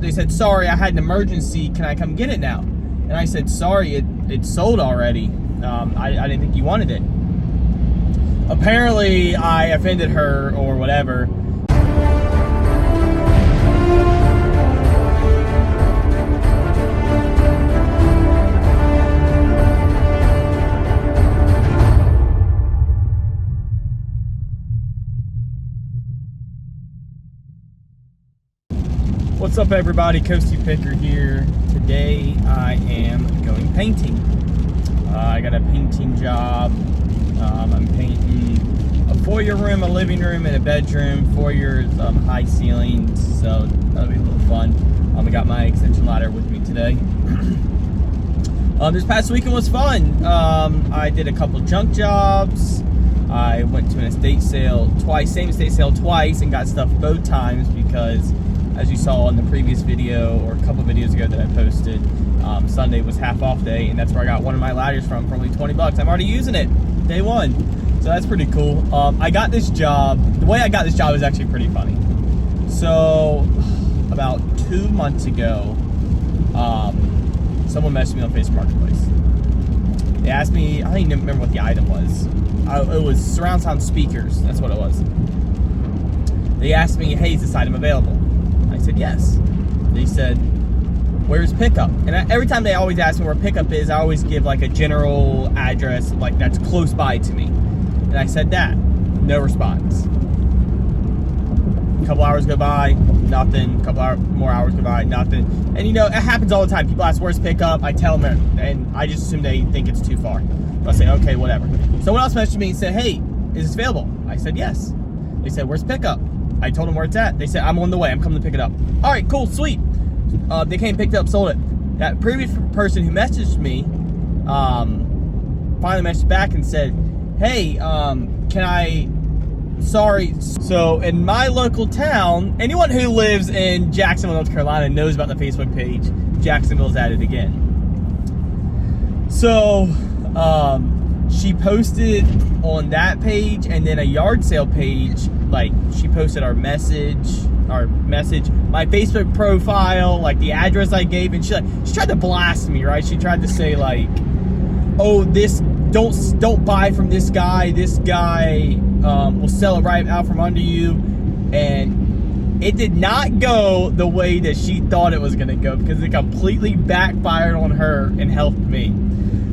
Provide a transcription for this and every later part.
they said, sorry, I had an emergency. Can I come get it now? And I said, sorry, it's sold already. I didn't think you wanted it. Apparently, I offended her or whatever. What's up, everybody? Coasty Picker here. Today I am going painting. I got a painting job. I'm painting a foyer room, a living room, and a bedroom. Foyer's high ceilings, so that'll be a little fun. I got my extension ladder with me today. This past weekend was fun. I did a couple junk jobs. I went to an estate sale twice, same estate sale twice, and got stuff both times because, as you saw in the previous video or a couple videos ago that I posted, Sunday was half off day, and that's where I got one of my ladders from for only 20 bucks. I'm already using it, day one. So that's pretty cool. I got this job, the way I got this job is actually pretty funny. So, about 2 months ago, someone messaged me on Facebook Marketplace. They asked me, I don't even remember what the item was. It was surround sound speakers, that's what it was. They asked me, hey, is this item available? I said yes. They said, where's pickup? And every time they always ask me where pickup is, I always give like a general address, like that's close by to me. And I said that. No response. A couple hours go by, nothing. A couple more hours go by, nothing. And you know, it happens all the time. People ask, where's pickup? I tell them, and I just assume they think it's too far. So I say, okay, whatever. Someone else messaged me and said, hey, is this available? I said yes. They said, where's pickup? I told them where it's at. They said, I'm on the way. I'm coming to pick it up. All right, cool, sweet. They came, picked it up, sold it. That previous person who messaged me finally messaged back and said, hey, sorry. So in my local town, anyone who lives in Jacksonville, North Carolina knows about the Facebook page. Jacksonville's at it again. So she posted on that page, and then a yard sale page, like she posted our message, my Facebook profile, like the address I gave, and she tried to blast me, right? She tried to say like, oh, this don't buy from this guy. This guy will sell it right out from under you. And it did not go the way that she thought it was gonna go, because it completely backfired on her and helped me.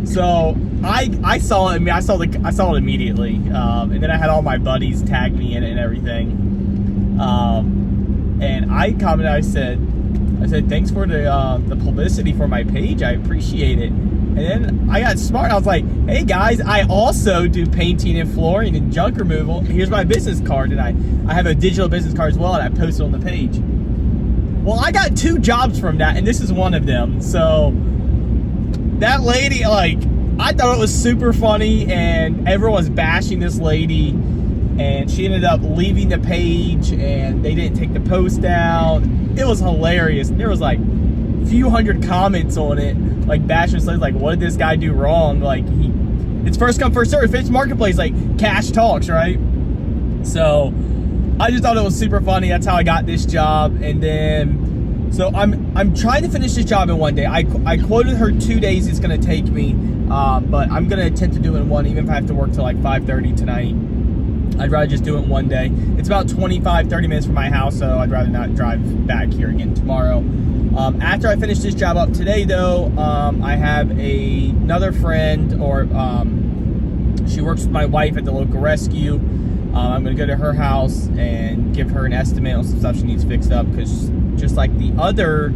So I saw it. I saw it immediately, and then I had all my buddies tag me in it and everything. And I commented. I said, thanks for the publicity for my page. I appreciate it. And then I got smart. I was like, hey guys, I also do painting and flooring and junk removal. Here's my business card, and I have a digital business card as well, and I posted on the page. Well, I got 2 jobs from that, and this is one of them. So that lady, like, I thought it was super funny, and everyone was bashing this lady, and she ended up leaving the page, and they didn't take the post down. It was hilarious. There was like a few hundred comments on it, like bashing this lady, like, what did this guy do wrong? Like, it's first come, first serve. It's marketplace, like, cash talks, right? So I just thought it was super funny. That's how I got this job. And then, so I'm trying to finish this job in one day. I quoted her 2 days it's gonna take me, but I'm gonna attempt to do it in one, even if I have to work till like 5:30 tonight. I'd rather just do it in one day. It's about 25-30 minutes from my house, so I'd rather not drive back here again tomorrow. After I finish this job up today, though, I have another friend, or she works with my wife at the local rescue. I'm gonna go to her house and give her an estimate on some stuff she needs fixed up, because just like the other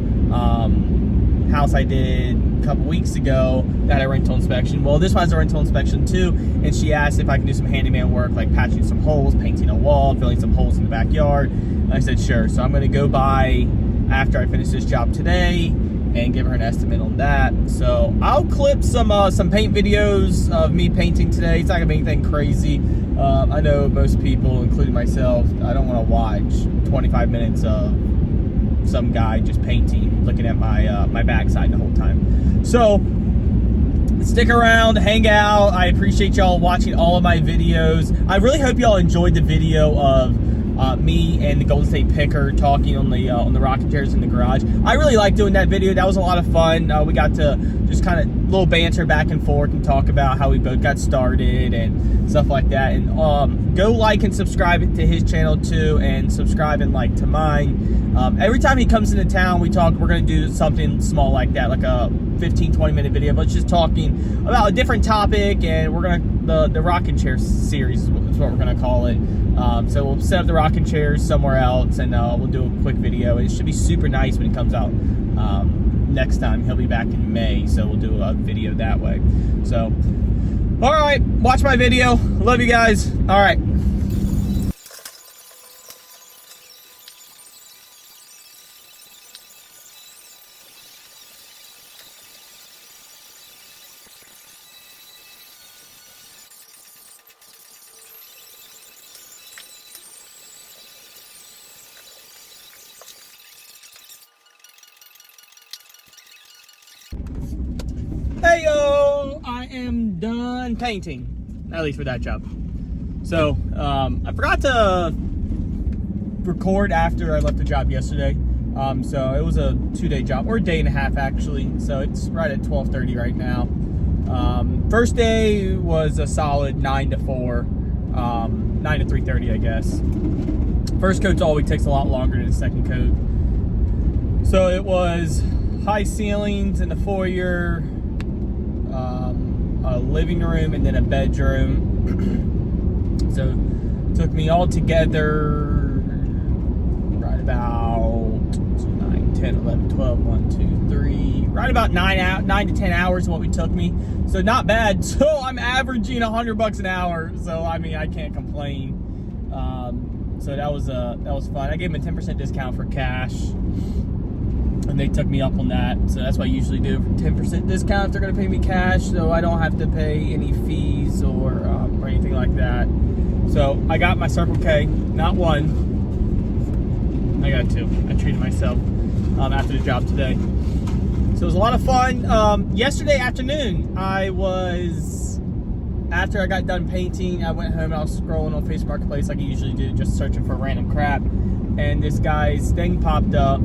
house I did a couple weeks ago that had a rental inspection, well, this one has a rental inspection too, and she asked if I can do some handyman work, like patching some holes, painting a wall, filling some holes in the backyard. And I said sure. So I'm gonna go by after I finish this job today and give her an estimate on that. So I'll clip some paint videos of me painting today. It's not gonna be anything crazy. I know most people, including myself, I don't want to watch 25 minutes of some guy just painting, looking at my backside the whole time. So stick around, hang out. I appreciate y'all watching all of my videos. I really hope y'all enjoyed the video of me and the Golden State Picker talking on the rocking chairs in the garage. I really liked doing that video. That was a lot of fun. We got to just kind of little banter back and forth and talk about how we both got started and stuff like that. And go like and subscribe to his channel too, and subscribe and like to mine. Every time he comes into town, we talk. We're going to do something small like that, like a 15-20 minute video, but just talking about a different topic. And we're gonna the rocking chair series is what we're gonna call it. So we'll set up the rocking chairs somewhere else, and we'll do a quick video. It should be super nice when it comes out next time. He'll be back in May, so we'll do a video that way. So, all right, watch my video. Love you guys. All right. Hey yo, I am done painting, at least for that job. So I forgot to record after I left the job yesterday. So it was a 2-day job, or a day and a half actually. So it's right at 12:30 right now. First day was a solid 9 to 4, 9 to 3:30 I guess. First coat's always takes a lot longer than the second coat. So it was high ceilings in the foyer, a living room, and then a bedroom. So it took me all together right about 9, 10, 11, 12, 1, 2, 3, right about 9 to 10 hours is what it took me. So not bad. So I'm averaging $100 an hour. So I mean, I can't complain. So that was fun. I gave them a 10% discount for cash, and they took me up on that. So that's what I usually do, 10% discount if they're going to pay me cash, so I don't have to pay any fees or anything like that. So I got my Circle K, not one, I got 2. I treated myself after the job today. So it was a lot of fun. Yesterday afternoon, after I got done painting, I went home and I was scrolling on Facebook Marketplace like I usually do, just searching for random crap. And this guy's thing popped up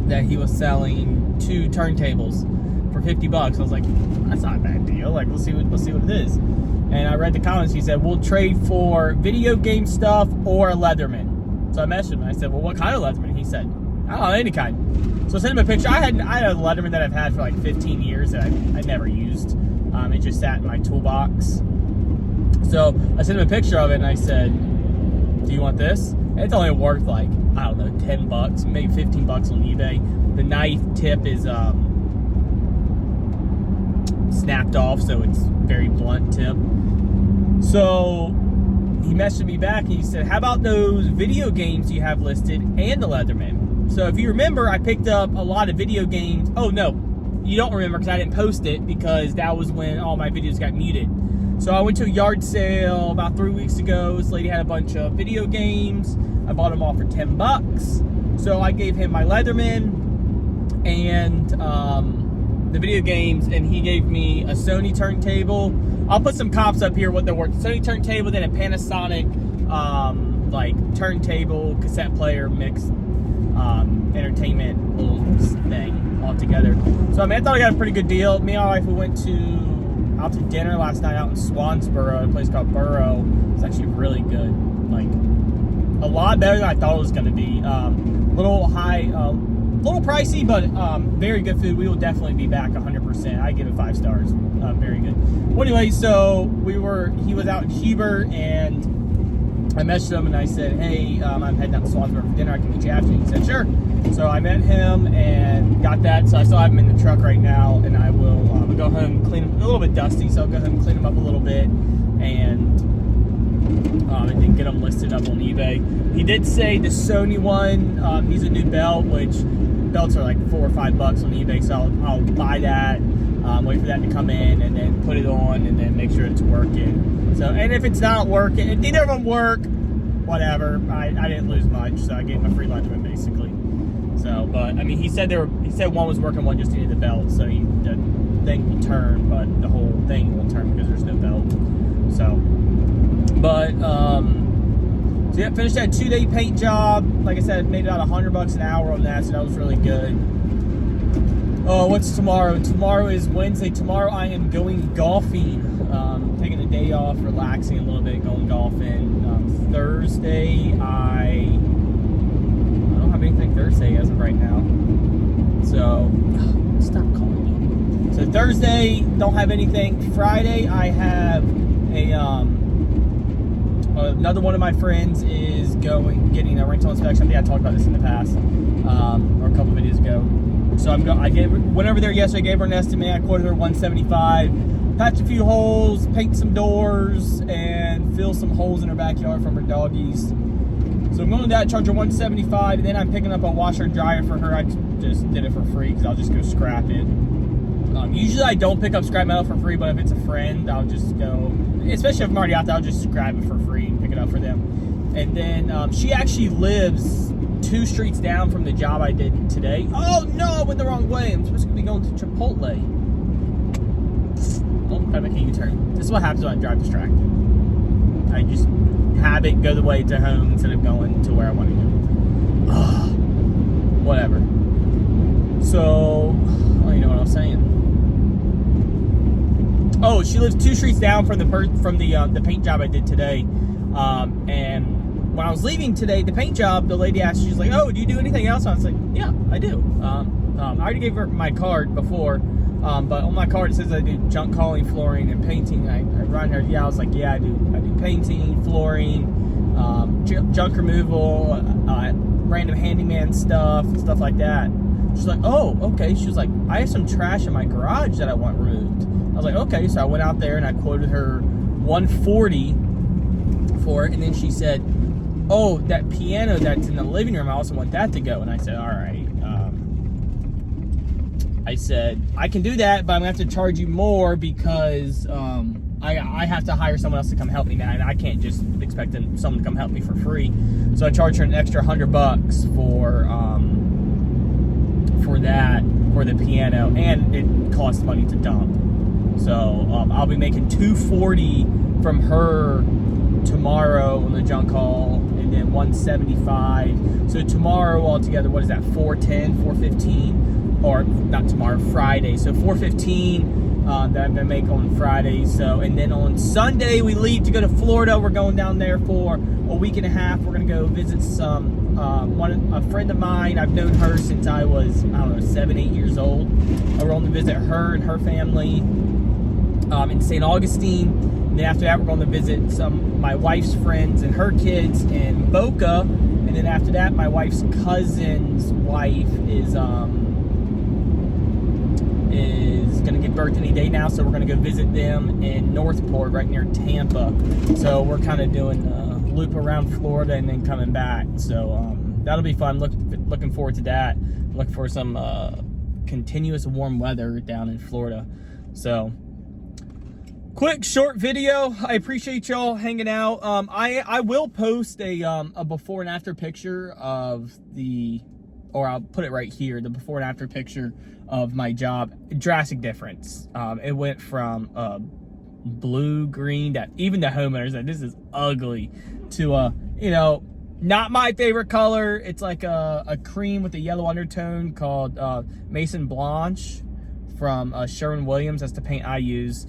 that he was selling 2 turntables for $50. I was like, that's not a bad deal. Like, let's see what it is. And I read the comments. He said, we'll trade for video game stuff or a Leatherman. So I messaged him and I said, well, what kind of Leatherman? He said, I don't know, any kind. So I sent him a picture. I had a Leatherman that I've had for like 15 years that I never used. It just sat in my toolbox. So I sent him a picture of it and I said, do you want this? And it's only worth like, I don't know, $10, maybe $15 on eBay. The knife tip is snapped off, so it's very blunt tip. So he messaged me back and he said, how about those video games you have listed and the Leatherman? So if you remember, I picked up a lot of video games. Oh no, you don't remember because I didn't post it because that was when all my videos got muted. So I went to a yard sale about 3 weeks ago. This lady had a bunch of video games. I bought them all for $10. So I gave him my Leatherman and the video games, and he gave me a Sony turntable. I'll put some comps up here what they're worth. Sony turntable, then a Panasonic like turntable, cassette player, mixed entertainment little thing all together. So I mean, I thought I got a pretty good deal. Me and my wife, we went out to dinner last night out in Swansboro, a place called Borough. It's actually really good, like a lot better than I thought it was going to be. Little high, little pricey, but very good food. We will definitely be back 100%. I give it 5 stars. Very good. Well, anyway, so he was out in Heber, and I messaged him and I said, hey, I'm heading out to Swansboro for dinner. I can meet you after. He said, sure. So I met him and got that. So I still have him in the truck right now, and I will go home and clean him. A little bit dusty, so I'll go home and clean him up a little bit, and then get them listed up on eBay. He did say the Sony one needs a new belt, which belts are like $4 or $5 on eBay, so I'll buy that, wait for that to come in, and then put it on, and then make sure it's working. So, and if it's not working, if neither of them work, whatever. I didn't lose much, so I gave him a free Leatherman basically. So, but I mean, he said one was working, one just needed the belt, so the thing will turn, but the whole thing won't turn because there's no belt. So, but So yeah, finished that 2-day paint job. Like I said, made about $100 an hour on that, so that was really good. Oh, what's tomorrow? Tomorrow is Wednesday. Tomorrow I am going golfing. Taking a day off, relaxing a little bit, going golfing. Thursday, I don't have anything Thursday as of right now. So, stop calling me. So Thursday, don't have anything. Friday, I have another one of my friends is getting a rental inspection. I think I talked about this in the past, or a couple of videos ago. So I went over there yesterday, gave her an estimate. I quoted her $175. Patch a few holes, paint some doors, and fill some holes in her backyard from her doggies. So I'm going to that, charge her $175, and then I'm picking up a washer and dryer for her. I just did it for free because I'll just go scrap it. Usually I don't pick up scrap metal for free, but if it's a friend, I'll just go, especially if I'm already out there, I'll just grab it for free and pick it up for them. And then she actually lives 2 streets down from the job I did today. Oh no, I went the wrong way. I'm supposed to be going to Chipotle. Oh, gotta make a U-turn. This is what happens when I drive distracted. I just have it go the way to home instead of going to where I want to go. Whatever. So, I don't even know what I was saying. Oh, she lives 2 streets down from the paint job I did today. And when I was leaving today, the paint job, the lady asked, she's like, "Oh, do you do anything else?" I was like, "Yeah, I do." I already gave her my card before, but on my card it says I do junk hauling, flooring, and painting. I run her. Yeah, I was like, "Yeah, I do painting, flooring, junk removal, random handyman stuff like that." She's like, "Oh, okay." She was like, "I have some trash in my garage that I want removed." I was like, "Okay." So I went out there and I quoted her $140 for it, and then she said, "Oh, that piano that's in the living room, I also want that to go." And I said, "All right." I said, "I can do that, but I'm gonna have to charge you more because I have to hire someone else to come help me now, and I can't just expect someone to come help me for free." So I charged her an extra $100 for that, for the piano, and it costs money to dump. So I'll be making $240 from her tomorrow on the junk haul, and then $175. So tomorrow altogether, what is that? $415, or not tomorrow, Friday. So $415 that I'm gonna make on Friday. So, and then on Sunday we leave to go to Florida. We're going down there for a week and a half. We're gonna go visit a friend of mine. I've known her since I was, I don't know, 7, 8 years old. We're going to visit her and her family in St. Augustine. And then after that, we're going to visit my wife's friends and her kids in Boca. And then after that, my wife's cousin's wife is going to give birth any day now. So we're going to go visit them in Northport, right near Tampa. So we're kind of doing a loop around Florida and then coming back. So that'll be fun. Looking forward to that. Looking for some continuous warm weather down in Florida. So, quick short video. I appreciate y'all hanging out. I will post a before and after picture of or I'll put it right here, the before and after picture of my job. Drastic difference. It went from blue, green, that even the homeowners said this is ugly, to not my favorite color. It's like a cream with a yellow undertone called Mason Blanche from Sherwin-Williams. That's the paint I use.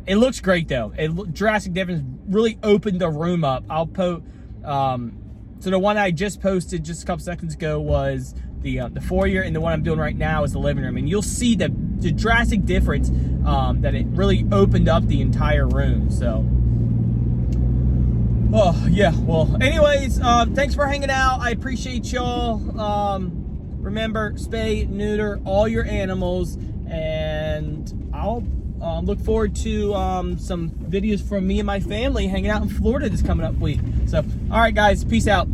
It looks great though. Drastic difference. Really opened the room up. I'll put. So the one I just posted just a couple seconds ago was the foyer, and the one I'm doing right now is the living room. And you'll see the drastic difference that it really opened up the entire room. So. Oh, yeah. Well, anyways, thanks for hanging out. I appreciate y'all. Remember, spay, neuter all your animals, and I'll look forward to some videos from me and my family hanging out in Florida this coming up week. So, all right, guys, peace out.